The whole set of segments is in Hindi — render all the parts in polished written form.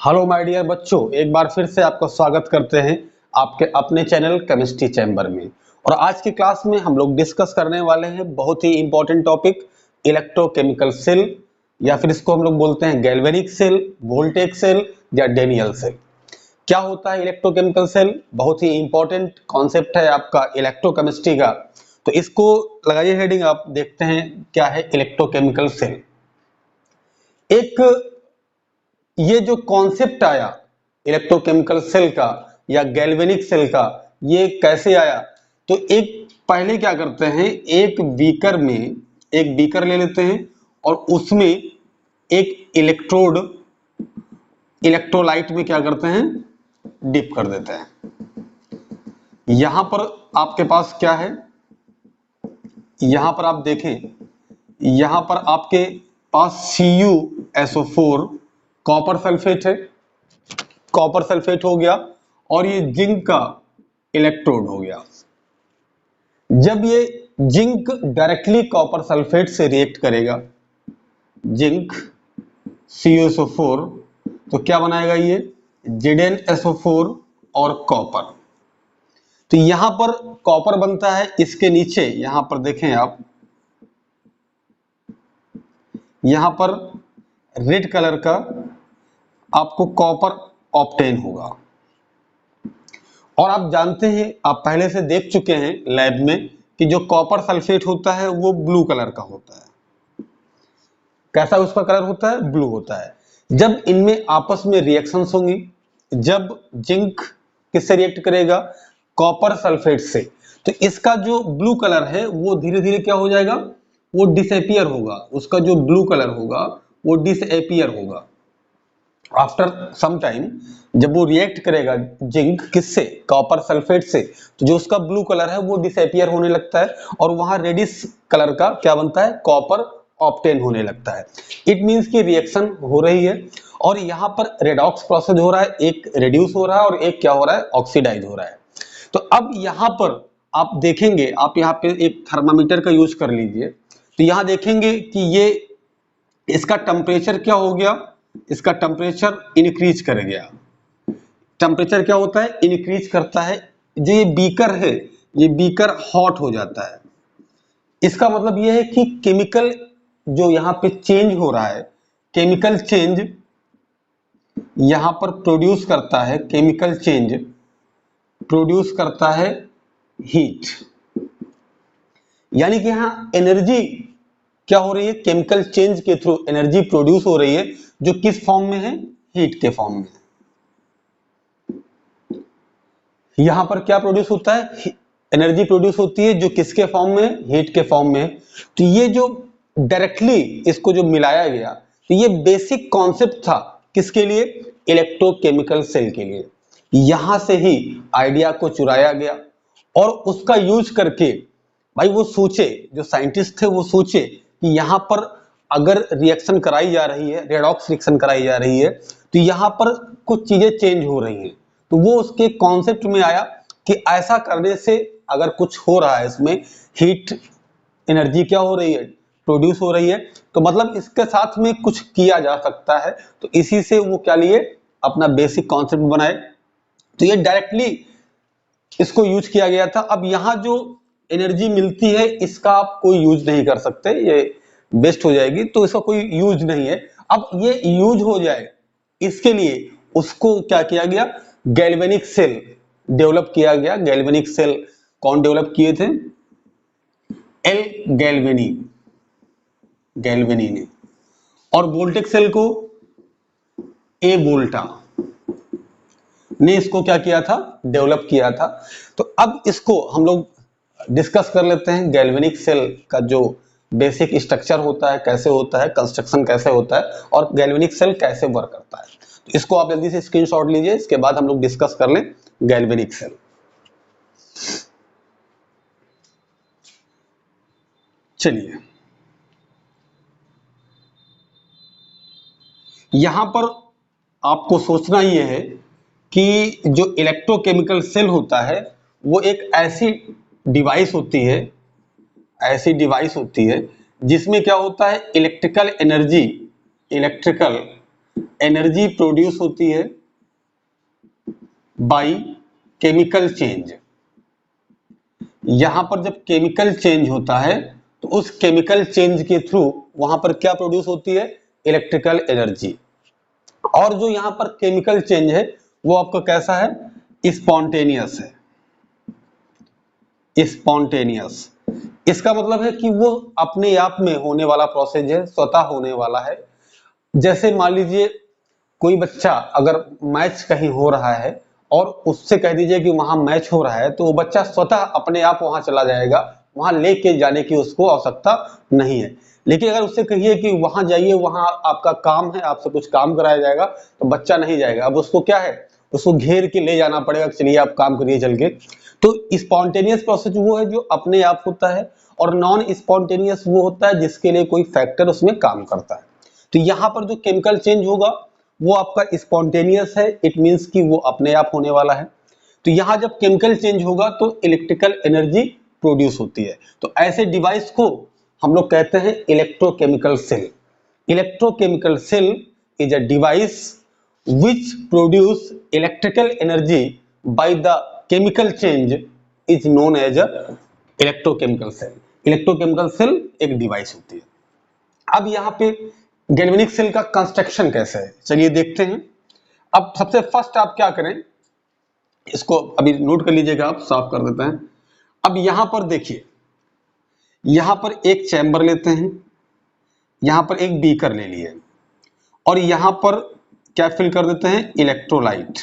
हेलो माय डियर बच्चों, एक बार फिर से आपका स्वागत करते हैं आपके अपने चैनल केमिस्ट्री चैम्बर में। और आज की क्लास में हम लोग डिस्कस करने वाले हैं बहुत ही इंपॉर्टेंट टॉपिक इलेक्ट्रोकेमिकल सेल, या फिर इसको हम लोग बोलते हैं गैल्वेनिक सेल, वोल्टेक सेल या डेनियल सेल। क्या होता है इलेक्ट्रोकेमिकल सेल? बहुत ही इंपॉर्टेंट कॉन्सेप्ट है आपका इलेक्ट्रोकेमिस्ट्री का। तो इसको लगाइए हेडिंग, आप देखते हैं क्या है इलेक्ट्रोकेमिकल सेल। एक ये जो कॉन्सेप्ट आया इलेक्ट्रोकेमिकल सेल का या गैल्वेनिक सेल का, ये कैसे आया? तो एक पहले क्या करते हैं, एक बीकर ले लेते हैं और उसमें एक इलेक्ट्रोलाइट में क्या करते हैं, डिप कर देते हैं। यहां पर आपके पास क्या है, यहां पर आप देखें, यहां पर आपके पास CuSO4 कॉपर सल्फेट है, कॉपर सल्फेट हो गया, और ये जिंक का इलेक्ट्रोड हो गया। जब ये जिंक डायरेक्टली कॉपर सल्फेट से रिएक्ट करेगा, जिंक CuSO4, तो क्या बनाएगा ये ZnSO4 और कॉपर। तो यहां पर कॉपर बनता है, इसके नीचे यहां पर देखें आप, यहां पर रेड कलर का आपको कॉपर ऑब्टेन होगा। और आप जानते हैं, आप पहले से देख चुके हैं लैब में कि जो कॉपर सल्फेट होता है वो ब्लू कलर का होता है। कैसा उसका कलर होता है? ब्लू होता है। जब इनमें आपस में रिएक्शंस होंगी, जब जिंक किससे रिएक्ट करेगा? कॉपर सल्फेट से, तो इसका जो ब्लू कलर है वो धीरे धीरे क्या हो जाएगा, वो डिसअपीयर होगा। उसका जो ब्लू कलर होगा वो डिसअपीयर होगा। आफ्टर सम टाइम जब वो रिएक्ट करेगा जिंक किससे? कॉपर सल्फेट से, तो जो उसका ब्लू कलर है वो डिसअपीयर होने लगता है और वहां रेडिश कलर का क्या बनता है? कॉपर ऑब्टेन होने लगता है। इट मींस कि रिएक्शन हो रही है और यहाँ पर रेडॉक्स प्रोसेस हो रहा है, एक रिड्यूस हो रहा है और एक क्या हो रहा है? ऑक्सीडाइज हो रहा है। तो अब यहाँ पर आप देखेंगे, आप यहाँ पे एक थर्मामीटर का यूज कर लीजिए, तो यहाँ देखेंगे कि ये इसका टेम्परेचर क्या हो गया, इसका टेम्परेचर इंक्रीज कर गया। टेम्परेचर क्या होता है? इंक्रीज करता है। जो ये बीकर है, ये बीकर हॉट हो जाता है। इसका मतलब ये है कि केमिकल जो यहाँ पे चेंज हो रहा है, केमिकल चेंज यहाँ पर प्रोड्यूस करता है, केमिकल चेंज प्रोड्यूस करता है हीट। यानी कि यहाँ एनर्जी क्या हो रही है? केमिकल चेंज के थ्रू एनर्जी प्रोड्यूस हो रही है, जो किस फॉर्म में है? हीट के फॉर्म में। यहां पर क्या प्रोड्यूस होता है? एनर्जी प्रोड्यूस होती है, जो किसके फॉर्म में? हीट के फॉर्म में। तो ये जो डायरेक्टली इसको जो मिलाया गया, तो ये बेसिक कॉन्सेप्ट था किसके लिए? इलेक्ट्रोकेमिकल सेल के लिए। यहां से ही आइडिया को चुराया गया और उसका यूज करके भाई वो सोचे, जो साइंटिस्ट थे वो सोचे कि यहां पर अगर रिएक्शन कराई जा रही है, रेडॉक्स रिएक्शन कराई जा रही है, तो यहां पर कुछ चीजें चेंज हो रही हैं। तो वो उसके कॉन्सेप्ट में आया कि ऐसा करने से अगर कुछ हो रहा है, इसमें हीट एनर्जी क्या हो रही है? प्रोड्यूस हो रही है, तो मतलब इसके साथ में कुछ किया जा सकता है। तो इसी से वो क्या लिए, अपना बेसिक कॉन्सेप्ट बनाए। तो ये डायरेक्टली इसको यूज किया गया था। अब यहाँ जो एनर्जी मिलती है इसका आप कोई यूज नहीं कर सकते, ये वेस्ट हो जाएगी, तो इसका कोई यूज नहीं है। अब ये यूज हो जाए, इसके लिए उसको क्या किया गया? गैल्वेनिक सेल डेवलप किया गया। गैल्वेनिक सेल कौन डेवलप किए थे? एल गैल्वेनी, गैल्वेनी ने। और वोल्टेक सेल को ए वोल्टा ने इसको क्या किया था? डेवलप किया था। तो अब इसको हम लोग डिस्कस कर लेते हैं, गैल्वेनिक सेल का जो बेसिक स्ट्रक्चर होता है, कैसे होता है, कंस्ट्रक्शन कैसे होता है और गैल्वेनिक सेल कैसे वर्क करता है। तो इसको आप जल्दी से स्क्रीनशॉट लीजिए, इसके बाद हम लोग डिस्कस कर लें गैल्वेनिक सेल। चलिए, यहां पर आपको सोचना ये है कि जो इलेक्ट्रोकेमिकल सेल होता है वो एक ऐसी डिवाइस होती है, ऐसी डिवाइस होती है जिसमें क्या होता है? इलेक्ट्रिकल एनर्जी प्रोड्यूस होती है बाय केमिकल चेंज। यहां पर जब केमिकल चेंज होता है तो उस केमिकल चेंज के थ्रू वहां पर क्या प्रोड्यूस होती है, इलेक्ट्रिकल एनर्जी। और जो यहां पर केमिकल चेंज है वो आपका कैसा है, स्पॉन्टेनियस है, स्पॉन्टेनियस। इसका मतलब है कि वो अपने आप में होने वाला प्रोसेस है, स्वतः होने वाला है। जैसे मान लीजिए कोई बच्चा अगर मैच कहीं हो रहा है और उससे कह दीजिए कि वहां मैच हो रहा है, तो वो बच्चा स्वतः अपने आप वहां चला जाएगा, वहां लेके जाने की उसको आवश्यकता नहीं है। लेकिन अगर उससे कहिए कि वहां जाइए, वहां आपका काम है, आपसे कुछ काम कराया जाएगा, तो बच्चा नहीं जाएगा। अब उसको क्या है, उसको घेर के ले जाना पड़ेगा, चलिए आप काम करिए चल के। तो स्पॉन्टेनियस प्रोसेस वो है जो अपने आप होता है, और नॉन स्पॉन्टेनियस वो होता है जिसके लिए कोई फैक्टर उसमें काम करता है। तो यहाँ पर जो केमिकल चेंज होगा वो आपका स्पॉन्टेनियस है, इट मींस कि वो अपने आप होने वाला है। तो यहाँ जब केमिकल चेंज होगा तो इलेक्ट्रिकल एनर्जी प्रोड्यूस होती है। तो ऐसे डिवाइस को हम लोग कहते हैं electrochemical cell. Electrochemical cell is a device which produce electrical energy by the chemical change is known as a electrochemical cell। Electrochemical cell एक डिवाइस होती है। अब यहाँ पे गैल्वेनिक सेल का कंस्ट्रक्शन कैसे है, चलिए देखते हैं। अब सबसे फर्स्ट आप क्या करें, इसको अभी नोट कर लीजिएगा, आप साफ कर देते हैं। अब यहां पर देखिए, यहां पर एक चैम्बर लेते हैं, यहां पर एक बीकर ले लिए, और यहां पर क्या फिल कर देते हैं, इलेक्ट्रोलाइट।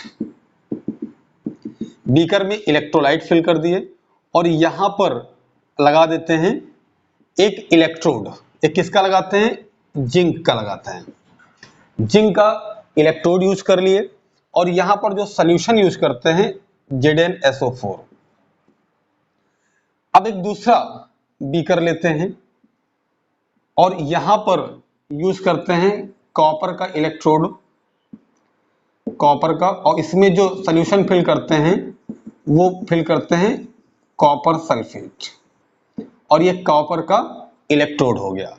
बीकर में इलेक्ट्रोलाइट फिल कर दिए, और यहां पर लगा देते हैं एक इलेक्ट्रोड। एक किसका लगाते हैं, जिंक का लगाते हैं। जिंक का इलेक्ट्रोड यूज कर लिए, और यहां पर जो सॉल्यूशन यूज करते हैं ZnSO4। अब एक दूसरा बीकर लेते हैं और यहां पर यूज करते हैं कॉपर का इलेक्ट्रोड, कॉपर का, और इसमें जो सॉल्यूशन फिल करते हैं वो फिल करते हैं कॉपर सल्फेट, और ये कॉपर का इलेक्ट्रोड हो गया।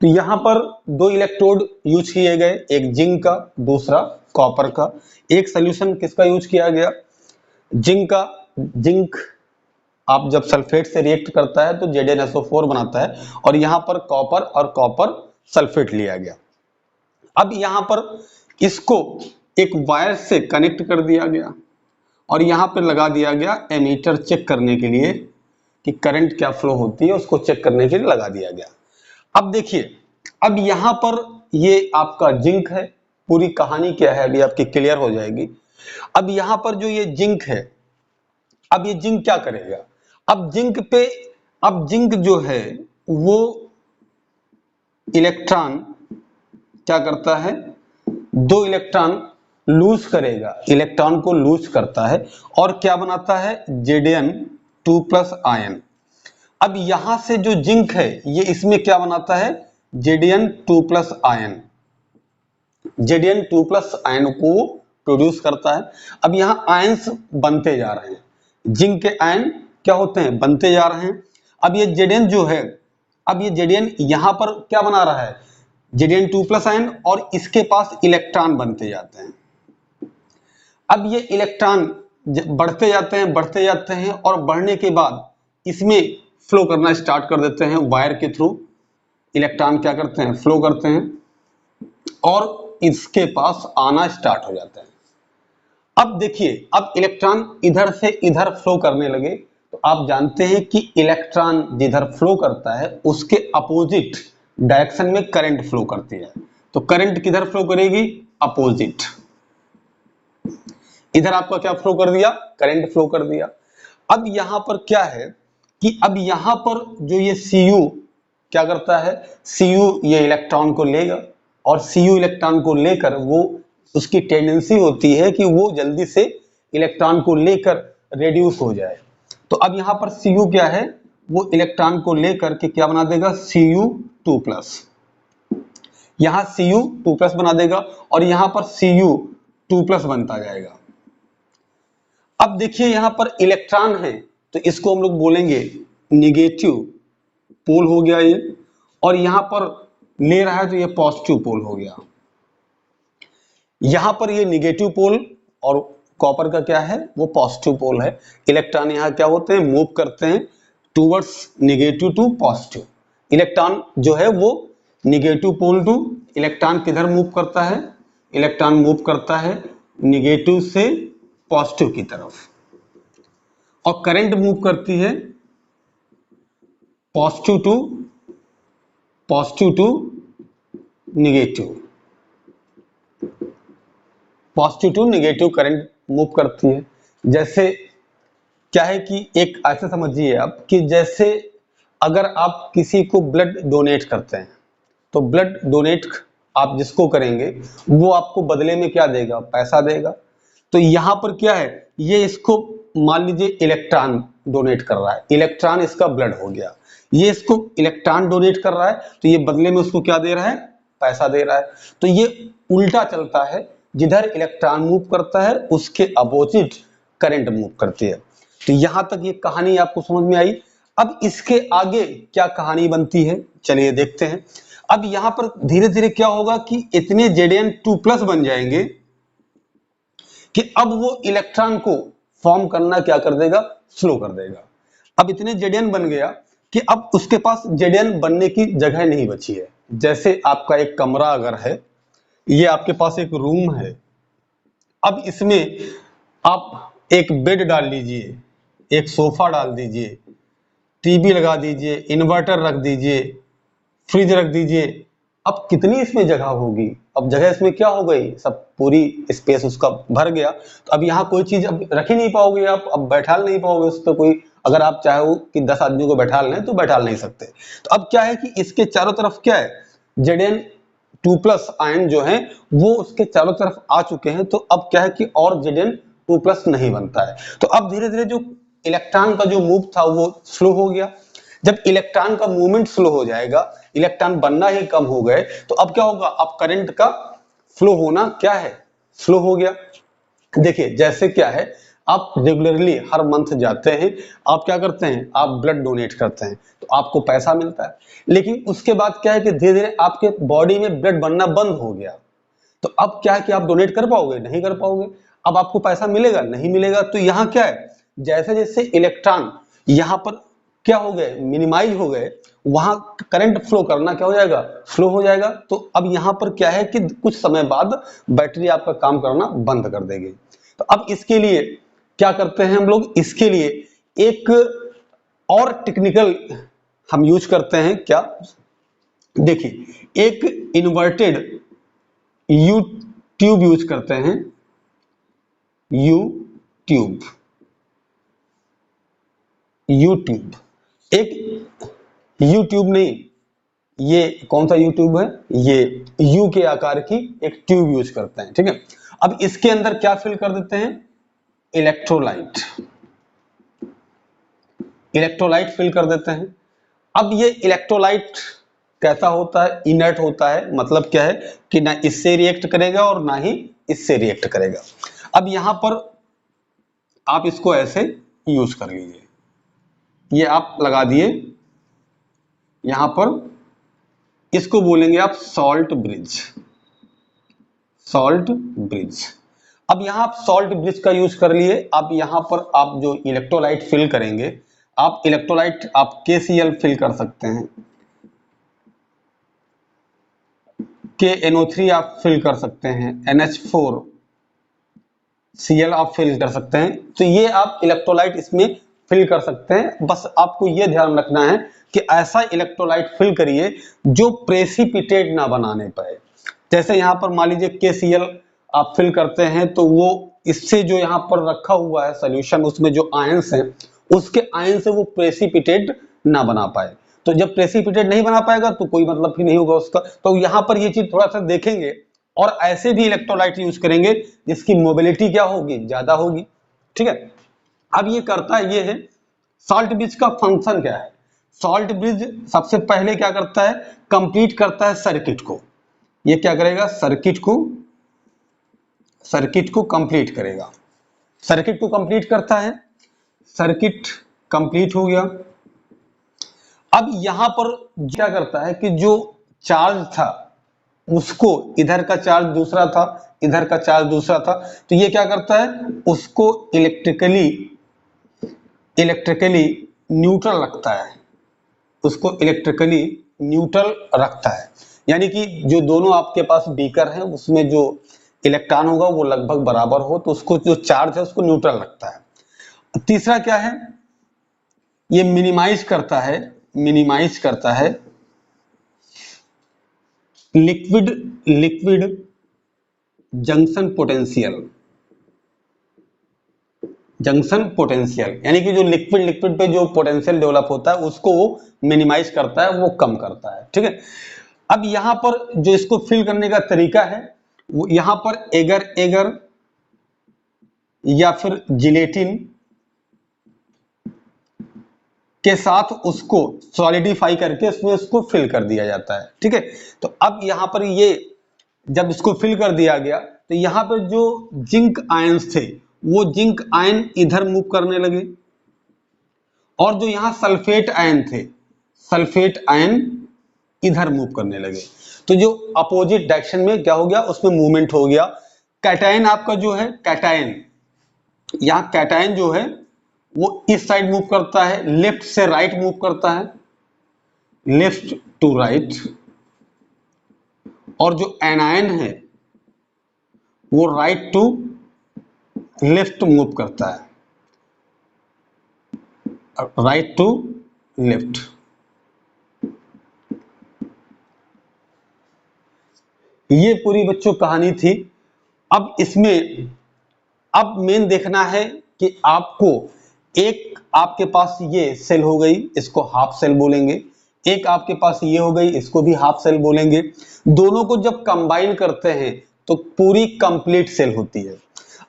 तो यहां पर दो इलेक्ट्रोड यूज किए गए, एक जिंक का, दूसरा कॉपर का। एक सॉल्यूशन किसका यूज किया गया, जिंक का। जिंक आप जब सल्फेट से रिएक्ट करता है तो ZnSO4 बनाता है, और यहां पर कॉपर और कॉपर सल्फेट लिया गया। अब यहां पर इसको एक वायर से कनेक्ट कर दिया गया, और यहां पर लगा दिया गया एमीटर, चेक करने के लिए कि करंट क्या फ्लो होती है, उसको चेक करने के लिए लगा दिया गया। अब देखिए, अब यहां पर ये आपका जिंक है, पूरी कहानी क्या है अभी आपकी क्लियर हो जाएगी। अब यहां पर जो ये जिंक है, अब ये जिंक क्या करेगा, अब जिंक जो है वो इलेक्ट्रॉन क्या करता है, दो इलेक्ट्रॉन लूज करेगा, इलेक्ट्रॉन को लूज करता है, और क्या बनाता है, Zn2+ आयन। अब यहां से जो जिंक है ये इसमें क्या बनाता है, Zn2+ आयन, Zn2+ आयन को प्रोड्यूस करता है। अब यहां आयंस बनते जा रहे हैं, जिंक के आयन क्या होते हैं, बनते जा रहे हैं। अब ये Zn जो है, अब ये Zn यहां पर क्या बना रहा है, Zn2+ आयन, और इसके पास इलेक्ट्रॉन बनते जाते हैं। अब ये इलेक्ट्रॉन बढ़ते जाते हैं, और बढ़ने के बाद इसमें फ्लो करना स्टार्ट कर देते हैं वायर के थ्रू। इलेक्ट्रॉन क्या करते हैं, फ्लो करते हैं, और इसके पास आना स्टार्ट हो जाता है। अब देखिए, अब इलेक्ट्रॉन इधर से इधर फ्लो करने लगे, तो आप जानते हैं कि इलेक्ट्रॉन जिधर फ्लो करता है उसके अपोजिट डायरेक्शन में करंट फ्लो करती है। तो करंट किधर फ्लो करेगी, अपोजिट। इधर आपका क्या फ्लो कर दिया, करंट फ्लो कर दिया। अब यहां पर क्या है कि अब यहां पर जो ये Cu क्या करता है, Cu ये इलेक्ट्रॉन को लेगा, और Cu इलेक्ट्रॉन को लेकर वो, उसकी टेंडेंसी होती है कि वो जल्दी से इलेक्ट्रॉन को लेकर रेड्यूस हो जाए। तो अब यहां पर Cu क्या है, वो इलेक्ट्रॉन को लेकर के क्या बना देगा, Cu2+। यहां Cu2+ बना देगा, और यहां पर Cu2+ बनता जाएगा। अब देखिए यहां पर इलेक्ट्रॉन है, तो इसको हम लोग बोलेंगे निगेटिव पोल हो गया ये, और यहां पर ले रहा है तो ये पॉजिटिव पोल हो गया। यहां पर ये निगेटिव पोल और कॉपर का क्या है, वो पॉजिटिव पोल है। इलेक्ट्रॉन यहाँ क्या होते हैं, मूव करते हैं towards negative to positive. Electron जो है वो निगेटिव पोल टू, इलेक्ट्रॉन किधर मूव करता है, इलेक्ट्रॉन मूव करता है निगेटिव से पॉजिटिव की तरफ, और करंट मूव करती है positive to negative, positive to negative current move करती है। जैसे क्या है कि एक ऐसे समझिए आप कि जैसे अगर आप किसी को ब्लड डोनेट करते हैं, तो ब्लड डोनेट आप जिसको करेंगे वो आपको बदले में क्या देगा, पैसा देगा। तो यहां पर क्या है, ये इसको मान लीजिए इलेक्ट्रॉन डोनेट कर रहा है, इलेक्ट्रॉन इसका ब्लड हो गया, ये इसको इलेक्ट्रॉन डोनेट कर रहा है, तो ये बदले में उसको क्या दे रहा है, पैसा दे रहा है। तो ये उल्टा चलता है, जिधर इलेक्ट्रॉन मूव करता है उसके अपोजिट करंट मूव करती है। तो यहां तक ये कहानी आपको समझ में आई। अब इसके आगे क्या कहानी बनती है, चलिए देखते हैं। अब यहां पर धीरे धीरे क्या होगा कि इतने Zn2+ बन जाएंगे कि अब वो इलेक्ट्रॉन को फॉर्म करना क्या कर देगा, स्लो कर देगा। अब इतने Zn बन गया कि अब उसके पास Zn बनने की जगह नहीं बची है। जैसे आपका एक कमरा अगर है, ये आपके पास एक रूम है, अब इसमें आप एक बेड डाल लीजिए, एक सोफा डाल दीजिए, टीवी लगा दीजिए, इन्वर्टर रख दीजिए, फ्रिज रख दीजिए। अब कितनी इसमें जगह होगी, अब जगह इसमें क्या हो गई, सब पूरी स्पेस उसका भर गया। तो अब यहाँ कोई चीज अब रख ही नहीं पाओगे आप, अब बैठा नहीं पाओगे उस पर कोई, अगर आप चाहो कि 10 आदमी को बैठा लें तो बैठा नहीं सकते। तो अब क्या है कि इसके चारों तरफ क्या है, Zn2+ आयन जो है वो उसके चारों तरफ आ चुके हैं। तो अब क्या है कि और Zn2+ नहीं बनता है। तो अब धीरे धीरे जो इलेक्ट्रॉन का जो मूव था वो स्लो हो गया। जब इलेक्ट्रॉन का मूवमेंट स्लो हो जाएगा, इलेक्ट्रॉन बनना ही कम हो गए, तो अब क्या होगा, अब करंट का फ्लो होना क्या है, स्लो हो गया। देखिए जैसे क्या है, आप रेगुलरली हर मंथ जाते हैं, आप क्या करते हैं, आप ब्लड डोनेट करते हैं, तो आपको पैसा मिलता है। लेकिन उसके बाद क्या है कि धीरे धीरे आपके बॉडी में ब्लड बनना बंद हो गया। तो अब क्या है कि आप डोनेट कर पाओगे, नहीं कर पाओगे। अब आपको पैसा मिलेगा, नहीं मिलेगा। तो यहाँ क्या है, जैसे जैसे इलेक्ट्रॉन यहाँ पर क्या हो गए, मिनिमाइज हो गए, वहां करंट फ्लो करना क्या हो जाएगा, स्लो हो जाएगा। तो अब यहाँ पर क्या है कि कुछ समय बाद बैटरी आपका काम करना बंद कर देगी। तो अब इसके लिए क्या करते हैं हम लोग, इसके लिए एक और टेक्निकल हम यूज करते हैं। क्या, देखिए एक इन्वर्टेड यू ट्यूब यूज करते हैं, यू ट्यूब, यू ट्यूब, एक यू ट्यूब नहीं, ये कौन सा यू ट्यूब है, ये यू के आकार की एक ट्यूब यूज करते हैं, ठीक है। अब इसके अंदर क्या फिल कर देते हैं, इलेक्ट्रोलाइट, इलेक्ट्रोलाइट फिल कर देते हैं। अब ये इलेक्ट्रोलाइट कैसा होता है, इनर्ट होता है, मतलब क्या है कि ना इससे रिएक्ट करेगा और ना ही इससे रिएक्ट करेगा। अब यहां पर आप इसको ऐसे यूज कर लीजिए, ये आप लगा दिए यहां पर, इसको बोलेंगे आप सॉल्ट ब्रिज, सॉल्ट ब्रिज। अब यहां आप सॉल्ट ब्रिज का यूज कर लिए। अब यहां पर आप जो इलेक्ट्रोलाइट फिल करेंगे, आप इलेक्ट्रोलाइट आप KCl फिल कर सकते हैं, KNO3 आप फिल कर सकते हैं, NH4Cl आप फिल कर सकते हैं। तो ये आप इलेक्ट्रोलाइट इसमें फिल कर सकते हैं। बस आपको ये ध्यान रखना है कि ऐसा इलेक्ट्रोलाइट फिल करिए जो प्रेसिपिटेट ना बनाने पाए। जैसे यहाँ पर मान लीजिए KCl आप फिल करते हैं, तो वो इससे जो यहाँ पर रखा हुआ है सोल्यूशन, उसमें जो आयंस हैं, उसके आयन से वो प्रेसिपिटेट ना बना पाए। तो जब प्रेसिपिटेट नहीं बना पाएगा तो कोई मतलब ही नहीं होगा उसका। तो यहाँ पर ये चीज थोड़ा सा देखेंगे। और ऐसे भी इलेक्ट्रोलाइट यूज करेंगे जिसकी मोबिलिटी क्या होगी, ज्यादा होगी, ठीक है। अब ये करता ये है, सॉल्ट ब्रिज का फंक्शन क्या है, सॉल्ट ब्रिज सबसे पहले क्या करता है, कंप्लीट करता है सर्किट को। ये क्या करेगा, सर्किट को कंप्लीट करेगा, सर्किट को कंप्लीट करता है, सर्किट कंप्लीट हो गया। अब यहां पर क्या करता है कि जो चार्ज था उसको इधर का चार्ज दूसरा था, इधर का चार्ज दूसरा था, तो ये क्या करता है, उसको इलेक्ट्रिकली न्यूट्रल रखता है, उसको इलेक्ट्रिकली न्यूट्रल रखता है। यानी कि जो दोनों आपके पास बीकर हैं उसमें जो इलेक्ट्रॉन होगा वो लगभग बराबर हो, तो उसको जो चार्ज है उसको न्यूट्रल रखता है। तीसरा क्या है, ये मिनिमाइज करता है लिक्विड जंक्शन पोटेंशियल, यानी कि जो लिक्विड पे जो पोटेंशियल डेवलप होता है उसको वो मिनिमाइज करता है, वो कम करता है, ठीक है। अब यहां पर जो इसको फिल करने का तरीका है, वो यहां पर एगर या फिर जिलेटिन के साथ उसको सॉलिडिफाई करके उसमें उसको फिल कर दिया जाता है, ठीक है। तो अब यहां पर ये जब इसको फिल कर दिया गया तो यहां पर जो जिंक आयंस थे वो जिंक आयन इधर मूव करने लगे, और जो यहां सल्फेट आयन थे, सल्फेट आयन इधर मूव करने लगे। तो जो अपोजिट डायरेक्शन में क्या हो गया, उसमें मूवमेंट हो गया। कैटायन आपका जो है, कैटायन, यहां कैटायन जो है वो इस साइड मूव करता है, लेफ्ट से राइट मूव करता है, लेफ्ट टू राइट, और जो एनायन है वो राइट टू लेफ्ट मूव करता है, राइट टू लेफ्ट। ये पूरी बच्चों कहानी थी। अब इसमें अब मेन देखना है कि आपको एक आपके पास ये सेल हो गई, इसको हाफ सेल बोलेंगे, एक आपके पास ये हो गई, इसको भी हाफ सेल बोलेंगे। दोनों को जब कंबाइन करते हैं तो पूरी कंप्लीट सेल होती है।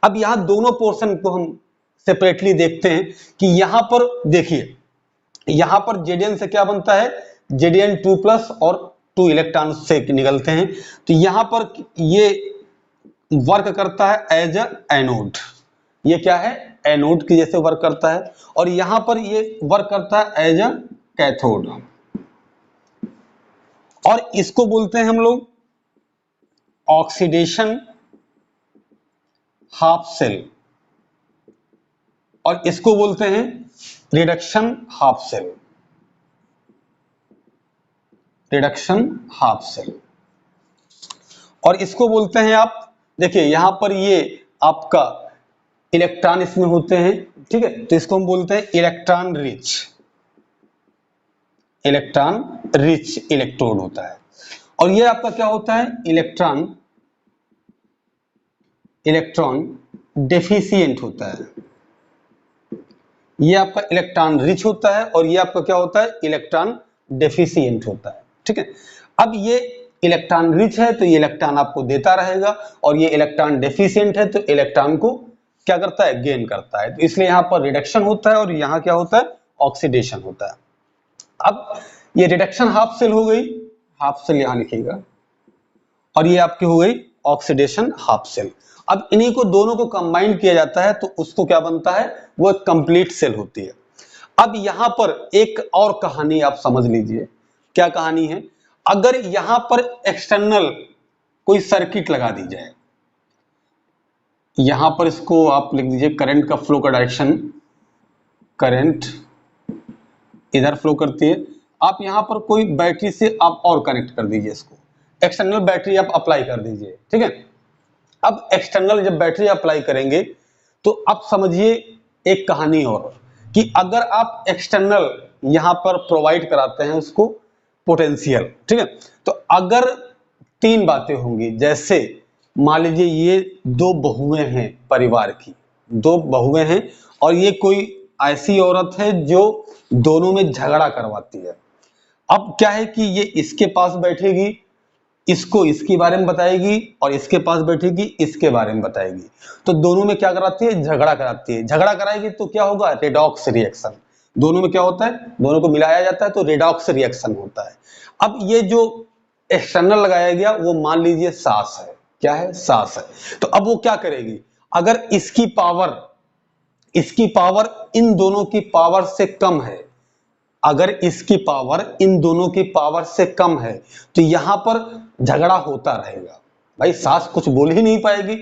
अब यहां दोनों पोर्शन को हम सेपरेटली देखते हैं कि यहां पर देखिए, यहां पर जेडीएन से क्या बनता है, जेडीएन 2+ और 2 इलेक्ट्रॉन से निकलते हैं। तो यहां पर ये वर्क करता है एज अ एनोड, ये क्या है, एनोड की जैसे वर्क करता है, और यहां पर ये वर्क करता है एज अ कैथोड, और इसको बोलते हैं हम लोग ऑक्सीडेशन हाफ सेल, और इसको बोलते हैं reduction half cell, reduction half cell, और इसको बोलते हैं आप देखिए यहां पर ये आपका इलेक्ट्रॉन इसमें होते हैं, ठीक है, तो इसको हम बोलते हैं इलेक्ट्रॉन रिच इलेक्ट्रोड होता है। और ये आपका क्या होता है, इलेक्ट्रॉन डेफिशिएंट होता है। ये आपका इलेक्ट्रॉन रिच होता है और ये आपका क्या होता है, इलेक्ट्रॉन डेफिशिएंट होता है, ठीक है। अब ये इलेक्ट्रॉन रिच है तो ये इलेक्ट्रॉन आपको देता रहेगा, और ये इलेक्ट्रॉन डेफिशिएंट है तो इलेक्ट्रॉन को क्या करता है, गेन करता है। तो इसलिए यहां पर रिडक्शन होता है और यहां क्या होता है, ऑक्सीडेशन होता है। अब ये रिडक्शन हाफ सेल हो गई, हाफ सेल यहां लिखिएगा, और ये आपकी हो गई ऑक्सीडेशन हाफ सेल। अब इन्हीं को दोनों को कंबाइन किया जाता है तो उसको क्या बनता है, वो एक कंप्लीट सेल होती है। अब यहां पर एक और कहानी आप समझ लीजिए, क्या कहानी है, अगर यहां पर एक्सटर्नल कोई सर्किट लगा दी जाए, यहां पर इसको आप लिख दीजिए करंट का फ्लो का डायरेक्शन, करंट इधर फ्लो करती है, आप यहां पर कोई बैटरी से आप और कनेक्ट कर दीजिए, इसको एक्सटर्नल बैटरी आप अप्लाई कर दीजिए, ठीक है। अब एक्सटर्नल जब बैटरी अप्लाई करेंगे तो अब समझिए एक कहानी और, कि अगर आप एक्सटर्नल यहां पर प्रोवाइड कराते हैं उसको पोटेंशियल, ठीक है, तो अगर 3 बातें होंगी, जैसे मान लीजिए ये 2 बहुएं हैं परिवार की, 2 बहुएं हैं, और ये कोई ऐसी औरत है जो दोनों में झगड़ा करवाती है। अब क्या है कि ये इसके पास बैठेगी, इसको इसके बारे में बताएगी, और इसके पास बैठेगी इसके बारे में बताएगी, तो दोनों में क्या कराती है, झगड़ा कराती है। झगड़ा कराएगी तो क्या होगा, रेडॉक्स रिएक्शन, दोनों में क्या होता है, दोनों को मिलाया जाता है तो रेडॉक्स रिएक्शन होता है। अब ये जो एक्सटर्नल लगाया गया वो मान लीजिए सास है, क्या है, सास है, तो अब वो क्या करेगी, अगर इसकी पावर इन दोनों की पावर से कम है अगर इसकी पावर इन दोनों की पावर से कम है तो यहां पर झगड़ा होता रहेगा। भाई सास कुछ बोल ही नहीं पाएगी,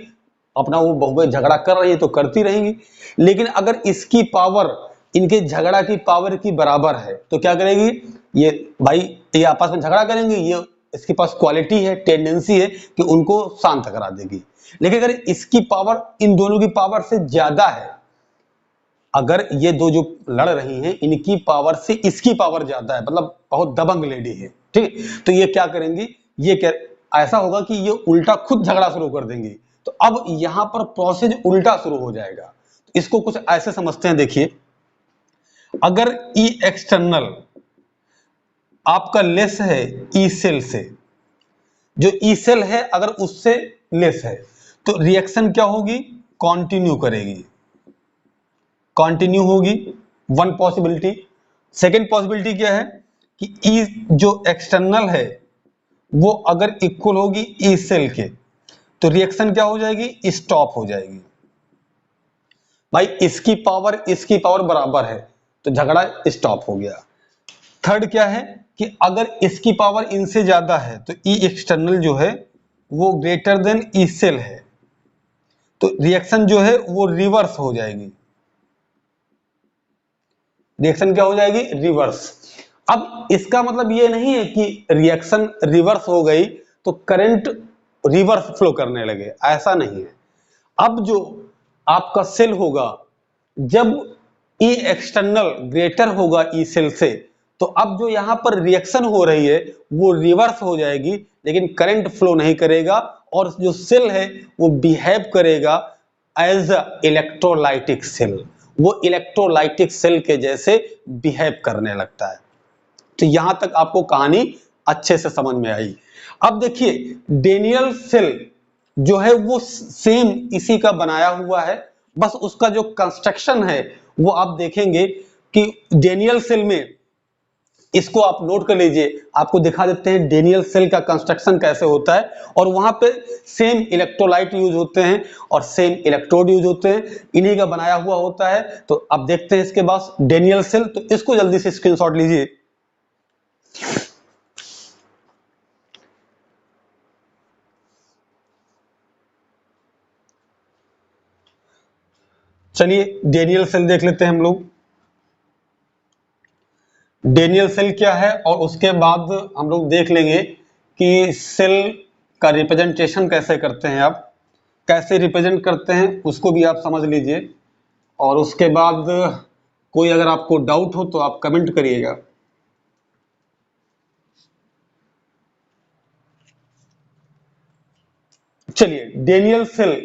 अपना वो बहु झगड़ा कर रही है तो करती रहेंगी। लेकिन अगर इसकी पावर इनके झगड़ा की पावर की बराबर है तो क्या करेगी, ये भाई ये आपस में झगड़ा करेंगे, ये इसके पास क्वालिटी है, टेंडेंसी है कि उनको शांत करा देगी। लेकिन अगर इसकी पावर इन दोनों की पावर से ज्यादा है, अगर ये दो जो लड़ रही हैं इनकी पावर से इसकी पावर ज्यादा है, मतलब बहुत दबंग लेडी है, ठीक, तो ये क्या करेंगी, ये क्या ऐसा होगा कि ये उल्टा खुद झगड़ा शुरू कर देंगी। तो अब यहां पर प्रोसेस उल्टा शुरू हो जाएगा। इसको कुछ ऐसे समझते हैं, देखिए अगर ई एक्सटर्नल आपका लेस है ई सेल से, जो ई सेल है अगर उससे लेस है तो रिएक्शन क्या होगी, कंटिन्यू करेगी, कंटिन्यू होगी, वन पॉसिबिलिटी। सेकेंड पॉसिबिलिटी क्या है कि ई जो एक्सटर्नल है वो अगर इक्वल होगी ई सेल के तो रिएक्शन क्या हो जाएगी, स्टॉप हो जाएगी। भाई इसकी पावर बराबर है तो झगड़ा स्टॉप हो गया। थर्ड क्या है कि अगर इसकी पावर इनसे ज्यादा है तो ई एक्सटर्नल जो है वो ग्रेटर देन ई सेल है तो रिएक्शन जो है वो रिवर्स हो जाएगी। रिएक्शन क्या हो जाएगी, रिवर्स। अब इसका मतलब ये नहीं है कि रिएक्शन रिवर्स हो गई तो करंट रिवर्स फ्लो करने लगे, ऐसा नहीं है। अब जो आपका सेल होगा जब ई एक्सटर्नल ग्रेटर होगा ई सेल से तो अब जो यहां पर रिएक्शन हो रही है वो रिवर्स हो जाएगी, लेकिन करंट फ्लो नहीं करेगा और जो सेल है वो बिहेव करेगा एज अ इलेक्ट्रोलाइटिक सेल, वो इलेक्ट्रोलाइटिक सेल के जैसे बिहेव करने लगता है। तो यहां तक आपको कहानी अच्छे से समझ में आई। अब देखिए डेनियल सेल जो है वो सेम इसी का बनाया हुआ है, बस उसका जो कंस्ट्रक्शन है वो आप देखेंगे कि डेनियल सेल में, इसको आप नोट कर लीजिए, आपको दिखा देते हैं डेनियल सेल का कंस्ट्रक्शन कैसे होता है। और वहां पे सेम इलेक्ट्रोलाइट यूज होते हैं और सेम इलेक्ट्रोड यूज होते हैं, इन्हीं का बनाया हुआ होता है। तो अब देखते हैं इसके बाद डेनियल सेल, तो इसको जल्दी से स्क्रीनशॉट लीजिए। चलिए डेनियल सेल देख लेते हैं हम लोग। डेनियल सेल क्या है और उसके बाद हम लोग देख लेंगे कि सेल का रिप्रेजेंटेशन कैसे करते हैं, आप कैसे रिप्रेजेंट करते हैं उसको भी आप समझ लीजिए। और उसके बाद कोई अगर आपको डाउट हो तो आप कमेंट करिएगा। चलिए डेनियल सेल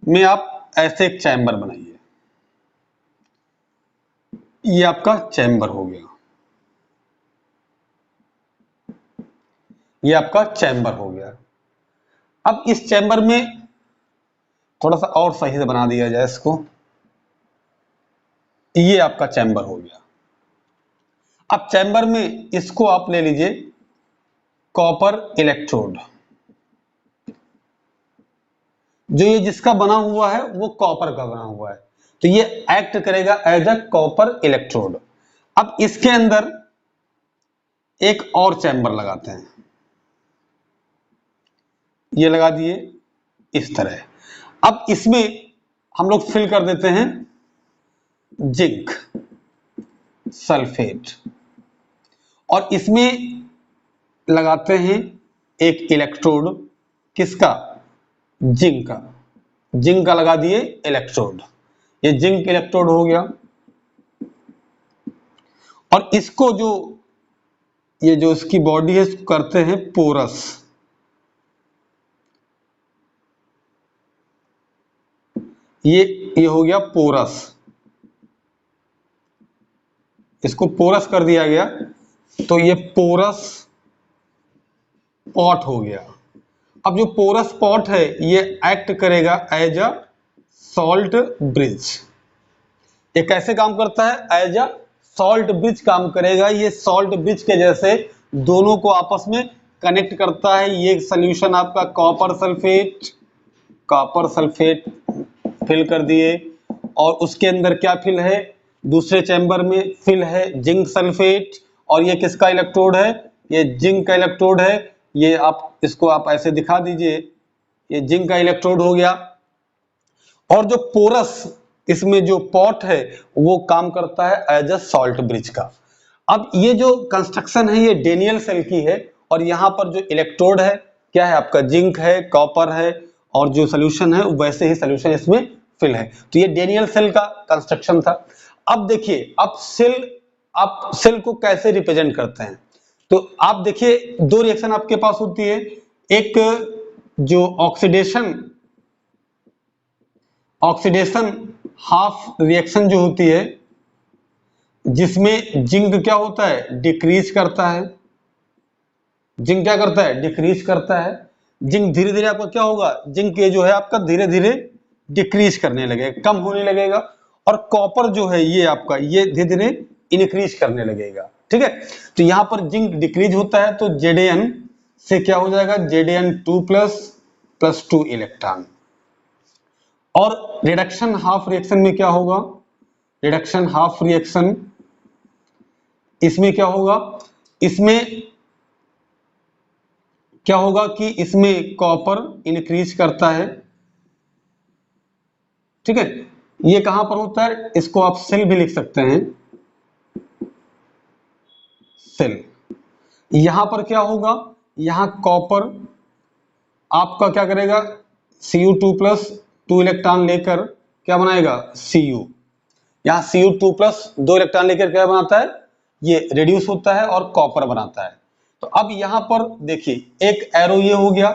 में आप ऐसे एक चैम्बर बनाइए, ये आपका चैम्बर हो गया, ये आपका चैम्बर हो गया। अब इस चैम्बर में थोड़ा सा और सही से बना दिया जाए इसको, ये आपका चैम्बर हो गया। अब चैम्बर में इसको आप ले लीजिए कॉपर इलेक्ट्रोड, जो ये जिसका बना हुआ है वो कॉपर का बना हुआ है तो ये एक्ट करेगा एज अ कॉपर इलेक्ट्रोड। अब इसके अंदर एक और चैम्बर लगाते हैं, ये लगा दिए इस तरह। अब इसमें हम लोग फिल कर देते हैं जिंक सल्फेट और इसमें लगाते हैं एक इलेक्ट्रोड, किसका, जिंक का, जिंक का लगा दिए इलेक्ट्रोड, ये जिंक इलेक्ट्रोड हो गया। और इसको जो ये जो इसकी बॉडी है इसको करते हैं पोरस, ये हो गया पोरस, इसको पोरस कर दिया गया तो ये पोरस पॉट हो गया। अब जो पोरस पॉट है ये एक्ट करेगा एज अ सॉल्ट ब्रिज। ये कैसे काम करता है, एज अ सॉल्ट ब्रिज काम करेगा, ये सॉल्ट ब्रिज के जैसे दोनों को आपस में कनेक्ट करता है। ये सॉल्यूशन आपका कॉपर सल्फेट फिल कर दिए और उसके अंदर क्या फिल है, दूसरे चैम्बर में फिल है जिंक सल्फेट, और ये किसका इलेक्ट्रोड है, ये जिंक का इलेक्ट्रोड है। ये आप इसको आप ऐसे दिखा दीजिए, ये जिंक का इलेक्ट्रोड हो गया। और जो पोरस इसमें जो पॉट है वो काम करता है एज अ सॉल्ट ब्रिज का। अब ये जो कंस्ट्रक्शन है ये डेनियल सेल की है, और यहाँ पर जो इलेक्ट्रोड है क्या है आपका, जिंक है, कॉपर है, और जो सोल्यूशन है वैसे ही सोल्यूशन इसमें फिल है। तो ये डेनियल सेल का कंस्ट्रक्शन था। अब देखिए, अब सेल को कैसे रिप्रेजेंट करते हैं, तो आप देखिए दो रिएक्शन आपके पास होती है। एक जो ऑक्सीडेशन हाफ रिएक्शन जो होती है, जिसमें जिंक क्या होता है, डिक्रीज करता है। जिंक क्या करता है, डिक्रीज करता है। जिंक धीरे धीरे आपका क्या होगा, जिंक ये जो है आपका धीरे धीरे डिक्रीज करने लगेगा, कम होने लगेगा। और कॉपर जो है ये आपका ये धीरे धीरे इंक्रीज करने लगेगा। ठीक है, तो यहां पर जिंक डिक्रीज होता है तो Zn से क्या हो जाएगा, Zn2 प्लस 2 इलेक्ट्रॉन। और रिडक्शन हाफ रिएक्शन में क्या होगा, रिडक्शन हाफ रिएक्शन इसमें क्या होगा, इसमें क्या होगा कि इसमें कॉपर इंक्रीज करता है। ठीक है, ये कहां पर होता है, इसको आप सेल भी लिख सकते हैं, सेल। यहां पर क्या होगा, यहां कॉपर आपका क्या करेगा, Cu2 प्लस 2 इलेक्ट्रॉन लेकर क्या बनाएगा, Cu। यहां Cu2 प्लस 2 इलेक्ट्रॉन लेकर क्या बनाता है, ये रिड्यूस होता है और कॉपर बनाता है। तो अब यहां पर देखिए एक एरो ये हो गया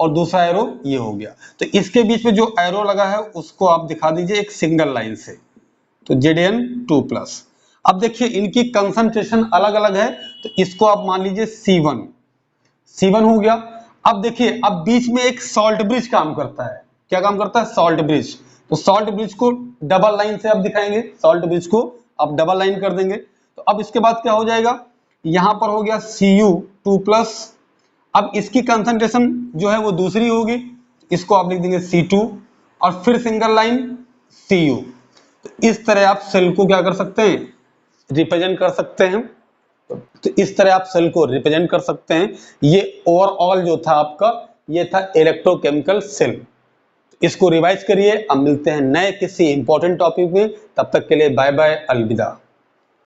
और दूसरा एरो ये हो गया, तो इसके बीच में जो एरो लगा है उसको आप दिखा दीजिए एक सिंगल लाइन से, तो Zn2 प्लस। अब देखिए इनकी कंसंट्रेशन अलग अलग है, तो इसको आप मान लीजिए C1 हो गया। अब देखिए अब बीच में एक सॉल्ट ब्रिज काम करता है, क्या काम करता है, सॉल्ट ब्रिज। तो सॉल्ट ब्रिज को डबल लाइन से आप दिखाएंगे, सॉल्ट ब्रिज को आप डबल लाइन कर देंगे। तो अब इसके बाद क्या हो जाएगा, यहां पर हो गया Cu2 प्लस। अब इसकी कंसंट्रेशन जो है वो दूसरी होगी, इसको आप लिख देंगे C2 और फिर सिंगल लाइन Cu। तो इस तरह आप सेल को क्या कर सकते हैं, रिप्रेजेंट कर सकते हैं। तो इस तरह आप सेल को रिप्रेजेंट कर सकते हैं। ये ओवरऑल जो था आपका, ये था इलेक्ट्रोकेमिकल सेल। इसको रिवाइज करिए। अब मिलते हैं नए किसी इंपॉर्टेंट टॉपिक में, तब तक के लिए बाय बाय, अलविदा।